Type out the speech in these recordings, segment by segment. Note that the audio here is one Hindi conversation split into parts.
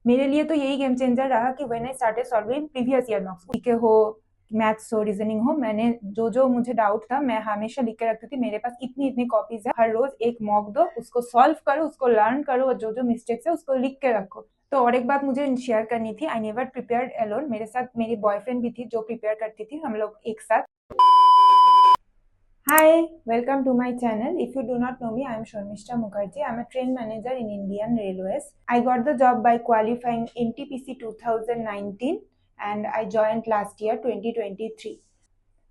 मेरे लिए तो यही गेम चेंजर रहा कि when I started solving previous year knocks, ठीक है, हो मैथ्स हो रिजनिंग हो, मैंने जो जो मुझे डाउट था मैं हमेशा लिख के रखती थी। मेरे पास इतनी इतनी कॉपीज है, हर रोज एक मॉक दो, उसको सॉल्व करो, उसको लर्न करो, और जो जो मिस्टेक्स है उसको लिख के रखो। तो और एक बात मुझे शेयर करनी थी, आई नेवर प्रिपेयर्ड अलोन। मेरे साथ मेरी बॉयफ्रेंड भी थी जो प्रिपेयर करती थी, हम लोग एक साथ। Hi, welcome to my channel. If you do not know me, I am Shormishta Mukherjee. I am a train manager in Indian Railways. I got the job by qualifying NTPC 2019 and I joined last year 2023.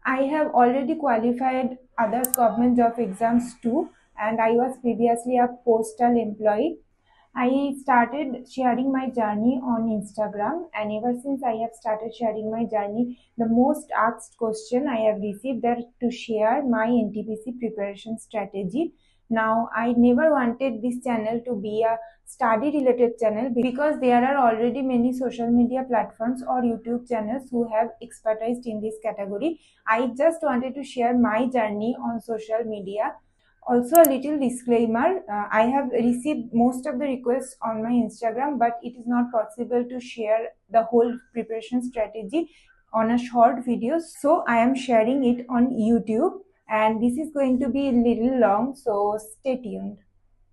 I have already qualified other government job exams too, and I was previously a postal employee. I started sharing my journey on Instagram, and ever since I have started sharing my journey, the most asked question I have received that to share my NTPC preparation strategy. Now, I never wanted this channel to be a study related channel because there are already many social media platforms or YouTube channels who have expertise in this category. I just wanted to share my journey on social media. Also, a little disclaimer, I have received most of the requests on my Instagram, but it is not possible to share the whole preparation strategy on a short video. So, I am sharing it on YouTube, and this is going to be a little long, so stay tuned.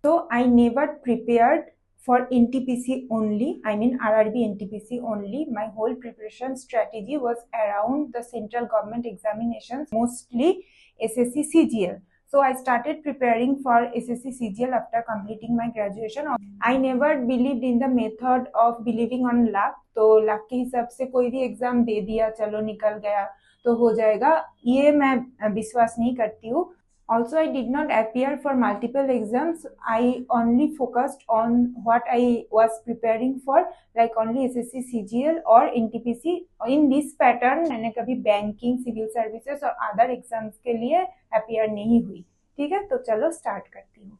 So, I never prepared for NTPC only, I mean RRB NTPC only. My whole preparation strategy was around the central government examinations, mostly SSC CGL. So I started preparing for SSC CGL after completing my graduation. I never believed in the method of believing on luck. तो luck के हिसाब से कोई भी एग्जाम दे दिया, चलो निकल गया तो हो जाएगा, ये मैं विश्वास नहीं करती हूँ. Also, I did not appear for multiple exams. I only focused on what I was preparing for, like only SSC, CGL or NTPC. In this pattern, मैंने कभी banking, civil services और other exams के लिए appear नहीं हुई. ठीक है, तो चलो start करती हूँ.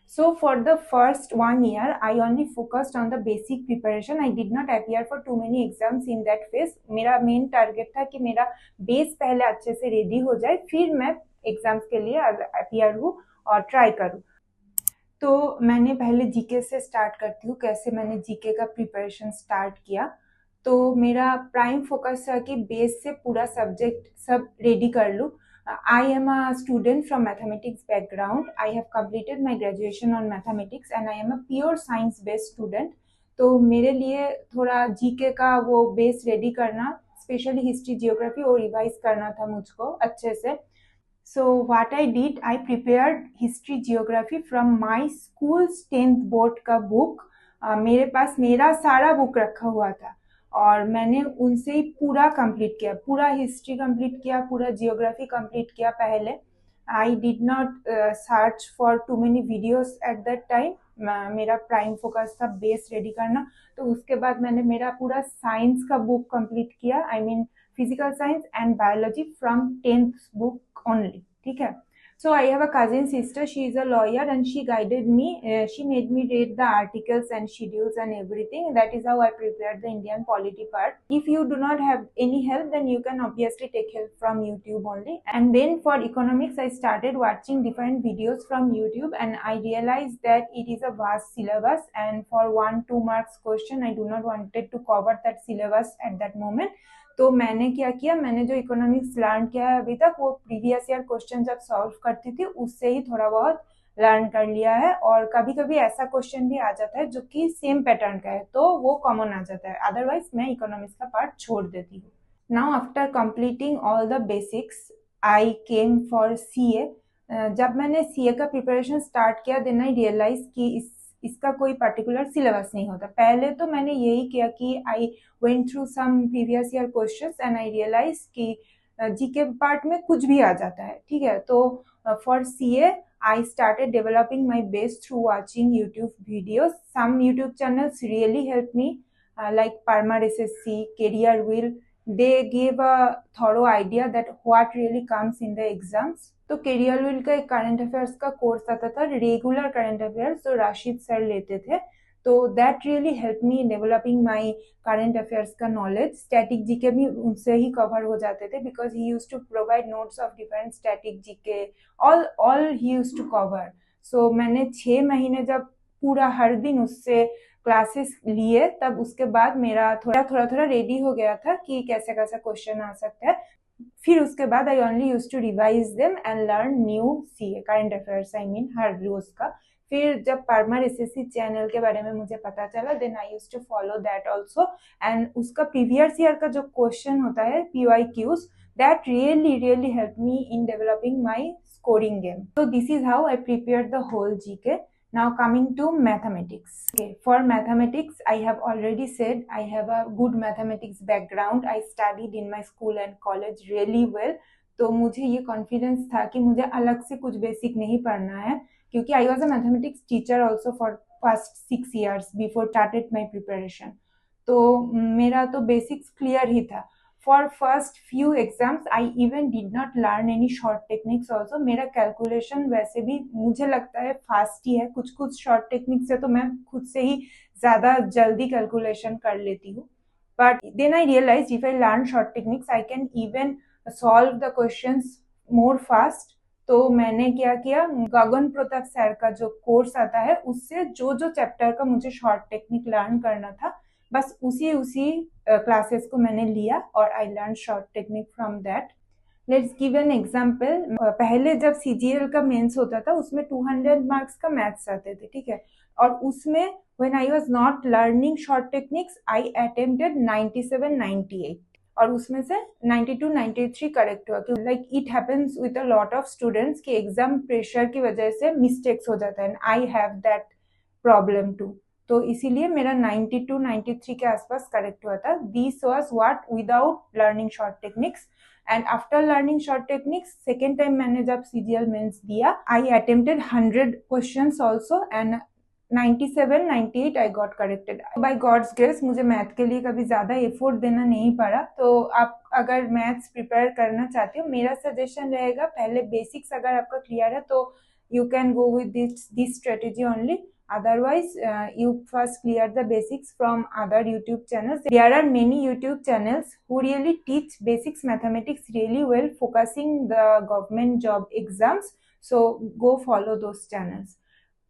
So for the first 1 year, I only focused on the basic preparation. I did not appear for too many exams in that phase. मेरा main target था कि मेरा base पहले अच्छे से ready हो जाए, फिर मैं एग्जाम्स के लिए अपियर हूँ और ट्राई करूँ. तो मैंने पहले जीके से स्टार्ट करती हूँ, कैसे मैंने जीके का प्रिपरेशन स्टार्ट किया. तो मेरा प्राइम फोकस था कि बेस से पूरा सब्जेक्ट सब रेडी कर लूँ. I am a student from mathematics background. I have completed my graduation on mathematics and I am a pure science based student. तो मेरे लिए थोड़ा जीके का वो बेस रेडी करना, स्पेशली हिस्ट्री जियोग्राफी, वो रिवाइज करना था मुझको अच्छे से. So what I did, I prepared history geography from my school's 10th board का बुक. मेरे पास मेरा सारा बुक रखा हुआ था और मैंने उनसे ही पूरा कंप्लीट किया, पूरा हिस्ट्री कंप्लीट किया, पूरा जियोग्राफी कंप्लीट किया पहले. I did not search for too many videos at that time. मेरा प्राइम फोकस था बेस रेडी करना. तो उसके बाद मैंने मेरा पूरा साइंस का बुक कंप्लीट किया, I mean physical science and biology from 10th book only. ठीक है. So I have a cousin sister, she is a lawyer and she guided me, she made me read the articles and schedules and everything. That is how I prepared the Indian polity part. If you do not have any help, then you can obviously take help from YouTube only. And then for economics, I started watching different videos from YouTube and I realized that it is a vast syllabus, and for 1-2 marks question I do not wanted to cover that syllabus at that moment. तो मैंने क्या किया, मैंने जो इकोनॉमिक्स लर्न किया है अभी तक, वो प्रीवियस ईयर क्वेश्चन जब सॉल्व करती थी उससे ही थोड़ा बहुत लर्न कर लिया है. और कभी कभी ऐसा क्वेश्चन भी आ जाता है जो कि सेम पैटर्न का है, तो वो कॉमन आ जाता है, अदरवाइज मैं इकोनॉमिक्स का पार्ट छोड़ देती हूँ. Now after completing all the basics I came for CA. जब मैंने सीए का प्रिपरेशन स्टार्ट किया, देन आई रियलाइज कि इसका कोई पर्टिकुलर सिलेबस नहीं होता. पहले तो मैंने यही किया कि I went through some previous year questions and I realise कि जीके पार्ट में कुछ भी आ जाता है. ठीक है, तो for CA I started developing my base through watching YouTube videos. Some YouTube channels really helped me, like Parmar SSC, Career Wheel. They gave a thorough idea that what really comes in the exams. तो कैरियर व्हील का एक करंट अफेयर्स का कोर्स आता था, रेगुलर करंट अफेयर्स, जो राशिद सर लेते थे. तो that really help me in developing my current affairs का नॉलेज. स्टैटिक जीके भी उनसे ही कवर हो जाते थे because he use to provide notes of different static GK, all he use to cover. So मैंने 6 महीने जब पूरा हर दिन उससे क्लासेस लिए तब उसके बाद मेरा थोड़ा रेडी हो गया था कि कैसे कैसे क्वेश्चन आ सकते हैं। फिर उसके बाद I only use to revise them and learn new CA current affairs, I mean हर रोज का। फिर जब परमर एसएससी चैनल के बारे में मुझे पता चला, then I use to follow that also. And उसका प्रीवियस ईयर का जो क्वेश्चन होता है PYQs, that really helped me in developing my scoring game. So this is how I prepared the whole GK. Now coming to mathematics. Okay, for mathematics, I have already said I have a good mathematics background. I studied in my school and college really well. तो मुझे ये कॉन्फिडेंस था कि मुझे अलग से कुछ बेसिक नहीं पढ़ना है, क्योंकि I was a mathematics teacher also for past 6 years before started my preparation. तो मेरा तो बेसिक्स क्लियर ही था। For first few exams, I even did not learn any short techniques also. मेरा कैलकुलेशन वैसे भी मुझे लगता है फास्ट ही है, कुछ शॉर्ट टेक्निक्स है तो मैं खुद से ही ज़्यादा जल्दी कैलकुलेशन कर लेती हूँ। But then I realized if I learn short techniques, I can even solve the questions more fast. तो मैंने क्या किया, गगन प्रताप सर का जो कोर्स आता है उससे जो चैप्टर का मुझे शॉर्ट टेक्निक लर्न करना था, बस उसी क्लासेस को मैंने लिया और I learn short technique from that. Let's give an example. पहले जब CGL का मेंस होता था उसमें 200 मार्क्स का मैथ्स आते थे, ठीक है, और उसमें when I was not learning short techniques I attempted 97, 98 और उसमें से 92, 93 करेक्ट हुआ। Like it happens with a lot of students कि एग्जाम प्रेशर की वजह से मिस्टेक्स हो जाता है, and I have that problem too. तो इसीलिए मेरा 92, 93 के आसपास करेक्ट हुआ था। This was what without learning short techniques. And after learning short techniques second time मैंने जब CGL मेंस दिया, I attempted 100 questions also and 97, 98 I got corrected. By God's grace मुझे मैथ के लिए कभी ज्यादा एफोर्ट देना नहीं पड़ा। तो आप अगर मैथ्स प्रिपेयर करना चाहते हो, मेरा सजेशन रहेगा पहले बेसिक्स अगर आपका क्लियर है तो you can go with this strategy only. Otherwise, you first clear the basics from other YouTube channels. There are many YouTube channels who really teach basics mathematics really well, focusing the government job exams. So go follow those channels.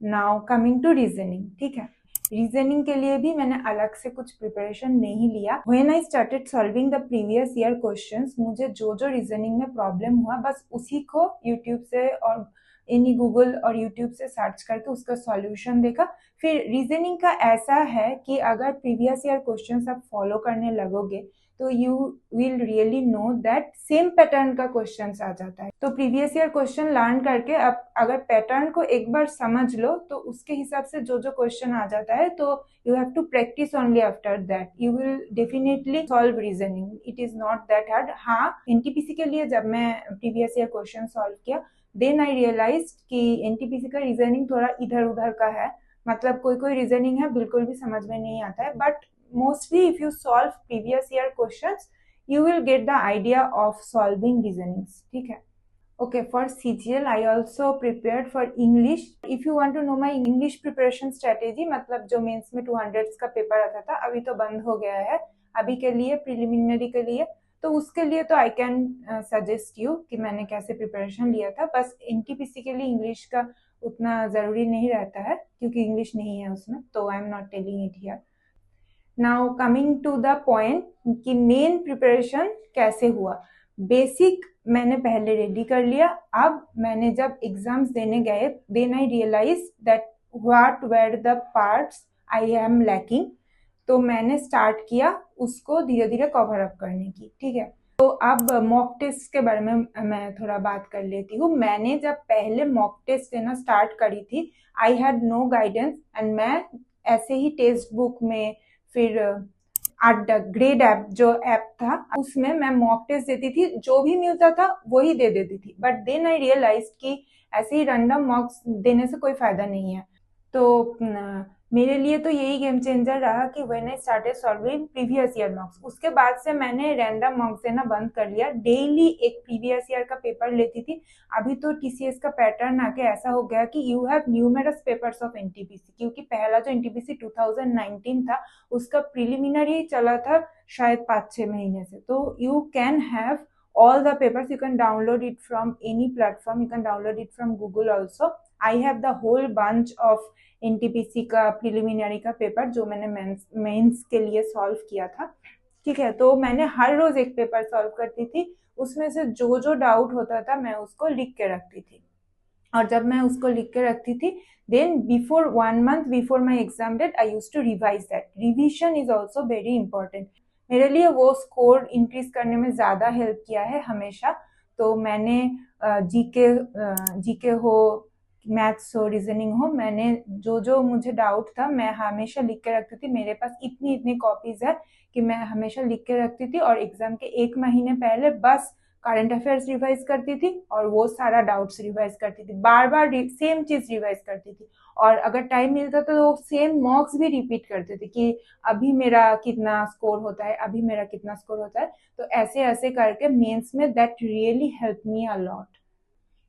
Now coming to reasoning, ठीक है। रीजनिंग के लिए भी मैंने अलग से कुछ प्रिपरेशन नहीं लिया। When I started solving the previous year questions, मुझे जो रीजनिंग में प्रॉब्लम हुआ बस उसी को यूट्यूब से और एनी गूगल और यूट्यूब से सर्च करके उसका सॉल्यूशन देखा। फिर रीजनिंग का ऐसा है कि अगर प्रीवियस ईयर क्वेश्चंस आप फॉलो करने लगोगे तो you will really know that same pattern का क्वेश्चंस आ जाता है। तो प्रीवियस ईयर क्वेश्चन लर्न करके आप अगर पैटर्न को एक बार समझ लो तो उसके हिसाब से जो क्वेश्चन आ जाता है तो you have to practice only after that, you will definitely solve reasoning. It is not that hard. हाँ, NTPC के लिए जब मैं प्रीवियस ईयर क्वेश्चन सॉल्व किया, देन आई रियलाइज कि NTPC का रीजनिंग थोड़ा इधर उधर का है, मतलब कोई रीजनिंग है बिल्कुल भी समझ में नहीं आता है, but mostly if you solve previous year questions you will get the idea of solving reasonings, ठीक है। Okay, for CGL I also prepared for English. If you want to know my English preparation strategy, मतलब जो मेंस में 200 का पेपर आता था अभी तो बंद हो गया है, अभी के लिए प्रिलिमिनरी के लिए, तो उसके लिए तो आई कैन सजेस्ट यू कि मैंने कैसे प्रिपरेशन लिया था। बस NTPC के लिए इंग्लिश का उतना ज़रूरी नहीं रहता है क्योंकि इंग्लिश नहीं है उसमें, तो I am not telling it here. Now coming to the point कि मेन प्रिपरेशन कैसे हुआ। बेसिक मैंने पहले रेडी कर लिया। अब मैंने जब एग्जाम्स देने गए, then I realise that what were the parts I am lacking. तो मैंने स्टार्ट किया उसको धीरे धीरे कवर अप करने की, ठीक है। तो अब मॉक टेस्ट के बारे में मैं थोड़ा बात कर लेती हूँ। मैंने जब पहले मॉक टेस्ट देना स्टार्ट करी थी, I had no guidance and मैं ऐसे ही टेक्स्ट बुक में, फिर ग्रेड ऐप जो ऐप था उसमें मैं मॉक टेस्ट देती थी, जो भी मिलता था वही दे देती थी। बट देन आई रियलाइज कि ऐसे ही रैंडम मॉक्स देने से कोई फायदा नहीं है। तो मेरे लिए तो यही गेम चेंजर रहा कि when I started solving previous year मॉक्स, उसके बाद से मैंने रैंडम मॉक्स देना बंद कर लिया। डेली एक प्रीवियस ईयर का पेपर लेती थी। अभी तो TCS का पैटर्न आके ऐसा हो गया कि you have numerous papers of NTPC, क्योंकि पहला जो NTPC 2019 था उसका प्रिलिमिनरी चला था शायद 5-6 महीने से। तो you can have all the papers, you can download it from any platform, you can download it from Google also, I have the whole bunch of NTPC का प्रिलिमिनरी का पेपर जो मैंने मेंस के लिए सॉल्व किया था। ठीक है, तो मैंने हर रोज एक पेपर सॉल्व करती थी, उसमें से जो जो डाउट होता था मैं उसको लिख के रखती थी, और जब मैं उसको लिख के रखती थी then before 1 month before my exam date I use to revise that. Revision is also very important. मेरे लिए वो स्कोर इंक्रीज करने में ज्यादा हेल्प किया है हमेशा। तो मैंने जीके हो, मैथ्स हो, रीजनिंग हो, मैंने जो जो मुझे डाउट था मैं हमेशा लिख के रखती थी। मेरे पास इतनी इतनी कॉपीज है कि मैं हमेशा लिख के रखती थी, और एग्जाम के 1 महीने पहले बस करंट अफेयर्स रिवाइज करती थी और वो सारा डाउट्स रिवाइज करती थी, बार बार सेम चीज रिवाइज करती थी। और अगर टाइम मिलता तो सेम मॉक्स भी रिपीट करते थे कि अभी मेरा कितना स्कोर होता है, अभी मेरा कितना स्कोर होता है। तो ऐसे ऐसे करके मेंस में that really help me a lot.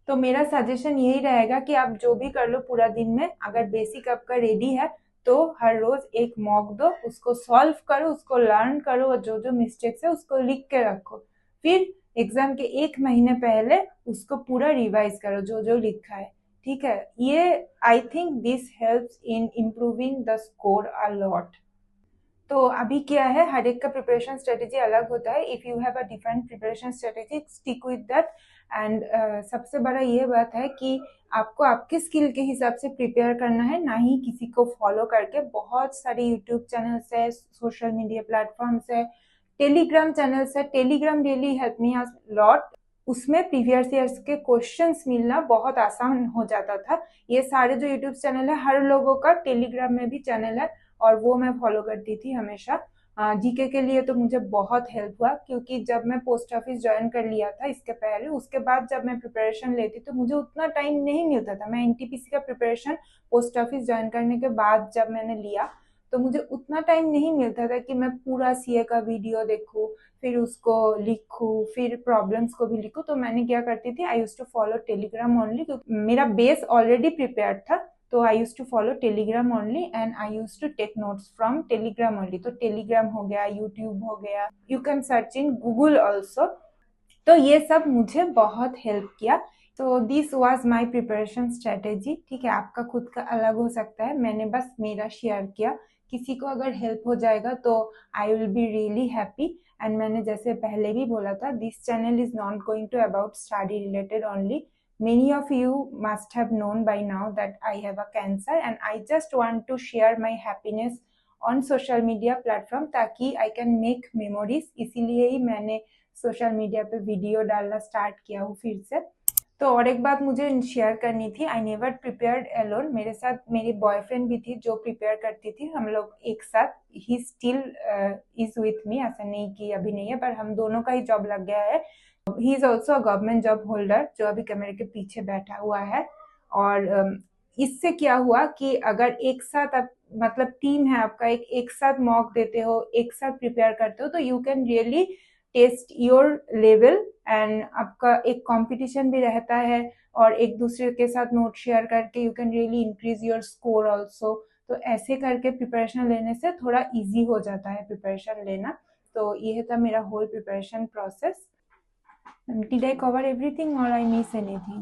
तो मेरा सजेशन यही रहेगा कि आप जो भी कर लो पूरा दिन में, अगर बेसिक आपका रेडी है तो हर रोज एक मॉक दो, उसको सॉल्व करो, उसको लर्न करो, और जो जो मिस्टेक्स है उसको लिख के रखो। फिर एग्जाम के 1 महीने पहले उसको पूरा रिवाइज करो जो जो लिखा है। ठीक है, ये I think this helps in improving the score a lot. तो अभी क्या है, हर एक का प्रिपरेशन स्ट्रेटेजी अलग होता है। If you have a different preparation strategy, stick with that. And सबसे बड़ा ये बात है कि आपको आपके स्किल के हिसाब से प्रिपेयर करना है, ना ही किसी को फॉलो करके। बहुत सारे यूट्यूब चैनल्स है, सोशल मीडिया प्लेटफॉर्म्स है, टेलीग्राम चैनल्स है। Telegram really help me a lot. उसमें प्रीवियस ईयर्स के क्वेश्चंस मिलना बहुत आसान हो जाता था। ये सारे जो यूट्यूब चैनल है, हर लोगों का टेलीग्राम में भी चैनल है, और वो मैं फॉलो करती थी हमेशा। जीके के लिए तो मुझे बहुत हेल्प हुआ, क्योंकि जब मैं पोस्ट ऑफिस ज्वाइन कर लिया था इसके पहले, उसके बाद जब मैं प्रिपरेशन लेती तो मुझे उतना टाइम नहीं मिलता था। मैं एनटीपीसी का प्रिपरेशन पोस्ट ऑफिस ज्वाइन करने के बाद जब मैंने लिया तो मुझे उतना टाइम नहीं मिलता था कि मैं पूरा सीए का वीडियो देखूं, फिर उसको लिखूं, फिर प्रॉब्लम्स को भी लिखूं। तो मैंने क्या करती थी, I use to follow Telegram only, क्योंकि मेरा बेस ऑलरेडी प्रिपेयर्ड था। तो I use to follow Telegram only, and I use to take notes from Telegram only. तो टेलीग्राम हो गया, यूट्यूब हो गया, you can search in Google also. तो ये सब मुझे बहुत हेल्प किया। तो this was my preparation strategy. ठीक है, आपका खुद का अलग हो सकता है, मैंने बस मेरा शेयर किया। किसी को अगर हेल्प हो जाएगा तो I will be really happy. And मैंने जैसे पहले भी बोला था, this channel is not going to about study related only. Many of you must have known by now that I have a cancer, and I just want to share my happiness on social media platform ताकि I can make memories। इसीलिए ही मैंने सोशल मीडिया पे वीडियो डालना स्टार्ट किया हूँ फिर से। तो और एक बात मुझे शेयर करनी थी, आई नेवर प्रिपेयर्ड अलोन। मेरे साथ मेरी बॉयफ्रेंड भी थी जो प्रिपेयर करती थी, हम लोग एक साथ। He still is with me, ऐसा नहीं कि अभी नहीं है, पर हम दोनों का ही जॉब लग गया है। He is also a government job holder, जो अभी कैमरे के पीछे बैठा हुआ है। और इससे क्या हुआ कि अगर एक साथ आप, मतलब टीम है आपका, एक साथ मॉक देते हो, एक साथ प्रिपेयर करते हो, तो you can really test your level. And आपका एक कंपटीशन भी रहता है, और एक दूसरे के साथ नोट शेयर करके you can really increase your score also. तो ऐसे करके प्रिपरेशन लेने से थोड़ा इजी हो जाता है प्रिपरेशन लेना। तो ये था मेरा whole preparation process. Did I cover everything or I miss anything?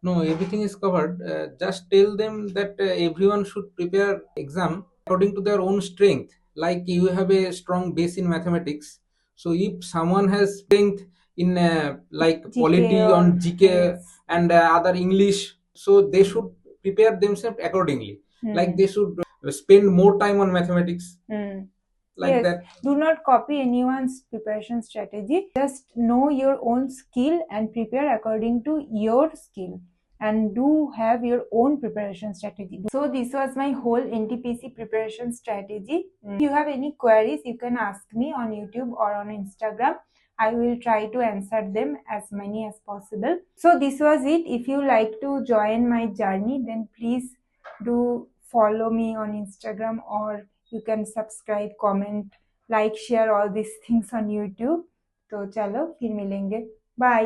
No, everything is covered. Just tell them that everyone should prepare exam according to their own strength. Like you have a strong base in mathematics, so if someone has strength in like GK polity or on GK yes. and other English, so they should prepare themselves accordingly. Like they should spend more time on mathematics. Like Yes, that. do not copy anyone's preparation strategy. Just know your own skill and prepare according to your skill, and do have your own preparation strategy. So this was my whole NTPC preparation strategy. If you have any queries, you can ask me on YouTube or on Instagram. I will try to answer them as many as possible. So this was it. If you like to join my journey, then please do follow me on Instagram, or you can subscribe, comment, like, share all these things on YouTube. तो चलो फिर मिलेंगे, बाय।